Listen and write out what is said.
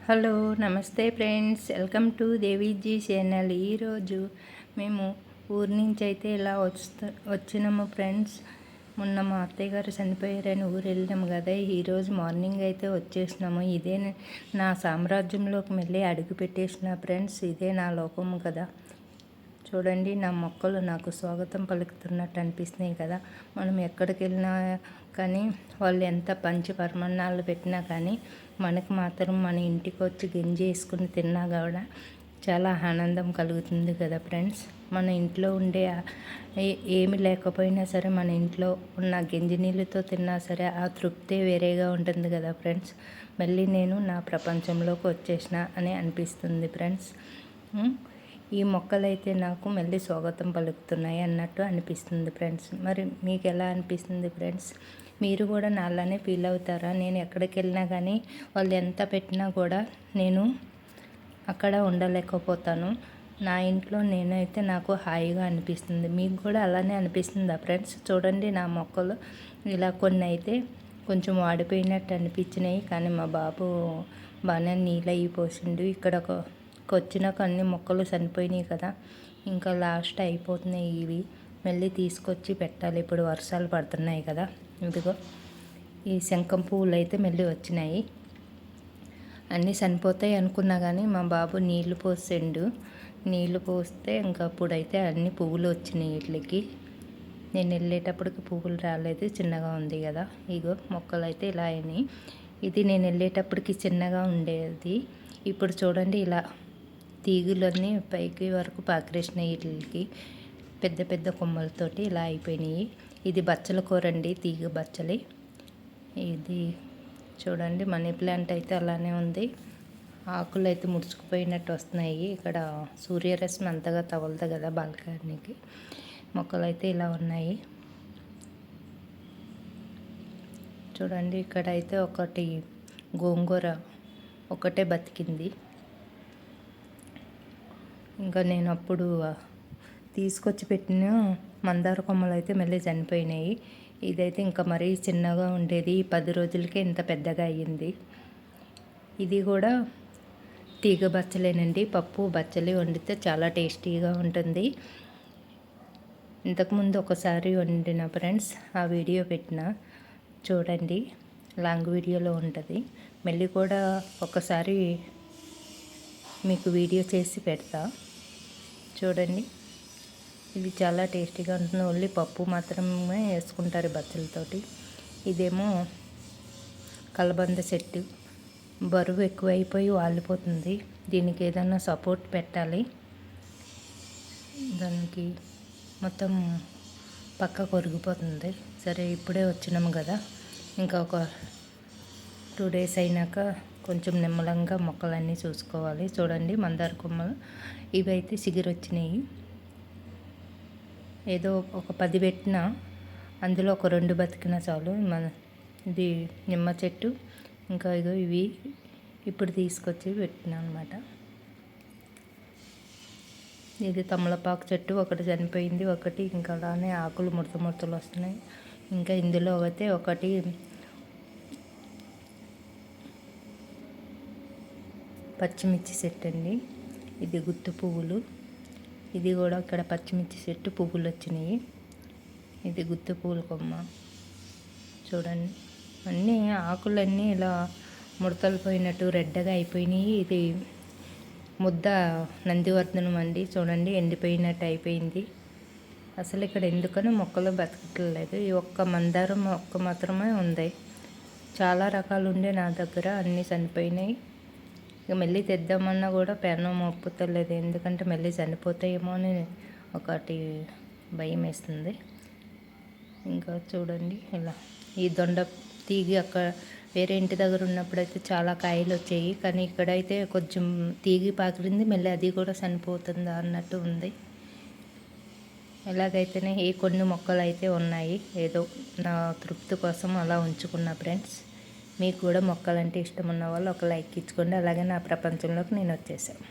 Hello నమస్తే friends, welcome to Deviji channel. ఈరోజు మేము ఊరి నుంచి అయితే ఇలా వచ్చినాము ఫ్రెండ్స్. మొన్న మా అత్తయ్య గారు చనిపోయారని ఊరు వెళ్ళినాము కదా, ఈరోజు మార్నింగ్ అయితే వచ్చేసినాము. ఇదే నా సామ్రాజ్యంలోకి మళ్ళీ అడుగు పెట్టేసిన ఫ్రెండ్స్. ఇదే నా లోకము కదా. చూడండి, నా మొక్కలు నాకు స్వాగతం పలుకుతున్నట్టు అనిపిస్తున్నాయి కదా. మనం ఎక్కడికి వెళ్ళినా కానీ వాళ్ళు ఎంత పంచి పరిమాణాలు పెట్టినా కానీ మనకు మాత్రం మన ఇంటికి వచ్చి గంజి వేసుకుని తిన్నా కూడా చాలా ఆనందం కలుగుతుంది కదా ఫ్రెండ్స్. మన ఇంట్లో ఉండే ఏమి లేకపోయినా సరే మన ఇంట్లో ఉన్న గంజి నీళ్ళతో తిన్నా సరే ఆ తృప్తే వేరేగా ఉంటుంది కదా ఫ్రెండ్స్. మళ్ళీ నేను నా ప్రపంచంలోకి వచ్చేసిన అని అనిపిస్తుంది ఫ్రెండ్స్. ఈ మొక్కలైతే నాకు మళ్ళీ స్వాగతం పలుకుతున్నాయి అన్నట్టు అనిపిస్తుంది ఫ్రెండ్స్. మరి మీకు ఎలా అనిపిస్తుంది ఫ్రెండ్స్? మీరు కూడా నాలానే ఫీల్ అవుతారా? నేను ఎక్కడికి వెళ్ళినా కానీ వాళ్ళు ఎంత పెట్టినా కూడా నేను అక్కడ ఉండలేకపోతాను. నా ఇంట్లో నేనైతే నాకు హాయిగా అనిపిస్తుంది. మీకు కూడా అలానే అనిపిస్తుందా ఫ్రెండ్స్? చూడండి, నా మొక్కలు ఇలా కొన్ని అయితే కొంచెం వాడిపోయినట్టు అనిపించినాయి, కానీ మా బాబు బాగానే నీళ్ళు అయ్యి పోసిండు. ఇక్కడ వచ్చినాక అన్ని మొక్కలు చనిపోయినాయి కదా, ఇంకా లాస్ట్ అయిపోతున్నాయి. ఇవి మళ్ళీ తీసుకొచ్చి పెట్టాలి. ఇప్పుడు వర్షాలు పడుతున్నాయి కదా. ఇదిగో ఈ శంఖం పువ్వులు అయితే మళ్ళీ వచ్చినాయి. అన్నీ చనిపోతాయి అనుకున్నా కానీ మా బాబు నీళ్లు పోసిండు. నీళ్లు పోస్తే ఇంకా అప్పుడైతే అన్ని పువ్వులు వచ్చినాయి వీటికి. నేను వెళ్ళేటప్పటికి పువ్వులు రాలేదు, చిన్నగా ఉంది కదా. ఇగో మొక్కలు అయితే ఇలా అయినాయి. ఇది నేను వెళ్ళేటప్పటికి చిన్నగా ఉండేది, ఇప్పుడు చూడండి ఇలా తీగులన్నీ పైకి వరకు పాకిరేసినాయి. వీటికి పెద్ద పెద్ద కొమ్మలతోటి ఇలా అయిపోయినాయి. ఇది బచ్చల కూర అండి, తీగ బచ్చలి. ఇది చూడండి, మనీ ప్లాంట్ అయితే అలానే ఉంది. ఆకులు అయితే ముడుచుకుపోయినట్టు వస్తున్నాయి. ఇక్కడ సూర్యరశ్మి అంతగా తగలదు కదా బాల్కనీకి. మొక్కలు అయితే ఇలా ఉన్నాయి. చూడండి, ఇక్కడ అయితే ఒకటి గోంగూర ఒకటే బతికింది. ఇంకా నేను అప్పుడు తీసుకొచ్చి పెట్టిన మందార కొమ్మలు అయితే మళ్ళీ చనిపోయినాయి. ఇదైతే ఇంకా మరీ చిన్నగా ఉండేది, 10 రోజులకే ఇంత పెద్దగా అయ్యింది. ఇది కూడా తీగ బచ్చలేనండి. పప్పు బచ్చలి వండితే చాలా టేస్టీగా ఉంటుంది. ఇంతకుముందు ఒకసారి వండిన ఫ్రెండ్స్, ఆ వీడియో పెట్టిన చూడండి, లాంగ్ వీడియోలో ఉంటుంది. మళ్ళీ కూడా ఒకసారి మీకు వీడియో చేసి పెడతా చూడండి. ఇది చాలా టేస్టీగా ఉంటుంది. ఓన్లీ పప్పు మాత్రమే వేసుకుంటారు బచ్చలతోటి. ఇదేమో కలబంద చెట్టు, బరువు ఎక్కువైపోయి వాలిపోతుంది. దీనికి ఏదైనా సపోర్ట్ పెట్టాలి. దానికి మొత్తం పక్క కొరిగిపోతుంది. సరే, ఇప్పుడే వచ్చినాము కదా, ఇంకా ఒక 2 days అయినాక కొంచెం నిమ్మలంగా మొక్కలన్నీ చూసుకోవాలి. చూడండి, మందార కొమ్మలు ఇవైతే చిగురు వచ్చినాయి. ఏదో ఒక 10 పెట్టినా అందులో ఒక 2 బతికినా చాలు. ఇది నిమ్మ చెట్టు. ఇంకా ఇగో ఇవి ఇప్పుడు తీసుకొచ్చి పెట్టినా అనమాట. ఇది తమలపాకు చెట్టు, ఒకటి చనిపోయింది, ఒకటి ఇంకా అలానే ఆకులు ముడతలు వస్తున్నాయి. ఇంకా ఇందులో అయితే ఒకటి పచ్చిమిర్చి చెట్టు అండి. ఇది గుత్తు పువ్వులు. ఇది కూడా ఇక్కడ పచ్చిమిర్చి చెట్టు, పువ్వులు వచ్చినాయి. ఇది గుత్తు పువ్వుల కొమ్మ. చూడండి, అన్నీ ఆకులన్నీ ఇలా ముడతలు పోయినట్టు రెడ్డగా అయిపోయినాయి. ఇది ముద్ద నందివర్ధనం అండి. చూడండి, ఎండిపోయినట్టు అయిపోయింది. అసలు ఇక్కడ ఎందుకని మొక్కలు బతకట్లేదు. ఈ ఒక్క మందారం మొక్క మాత్రమే ఉంది. చాలా రకాలు ఉండే నా దగ్గర, అన్నీ చనిపోయినాయి. ఇక మళ్ళీ తెద్దామన్నా కూడా పెనం ఒప్పుతలేదు, ఎందుకంటే మళ్ళీ చనిపోతాయేమో అని ఒకటి భయం వేస్తుంది. ఇంకా చూడండి, ఇలా ఈ దొండ తీగి అక్కడ వేరే ఇంటి దగ్గర ఉన్నప్పుడైతే చాలా కాయలు వచ్చాయి, కానీ ఇక్కడైతే కొంచెం తీగి పాకిరింది, మళ్ళీ అది కూడా చనిపోతుందా అన్నట్టు ఉంది. ఎలాగైతేనే ఈ కొన్ని మొక్కలు అయితే ఉన్నాయి, ఏదో నా తృప్తి కోసం అలా ఉంచుకున్నా ఫ్రెండ్స్. మీకు కూడా మొక్కలంటే ఇష్టం ఉన్న వాళ్ళు ఒక లైక్ ఇచ్చుకోండి. అలాగే నా ప్రపంచంలోకి నేను వచ్చేసాను.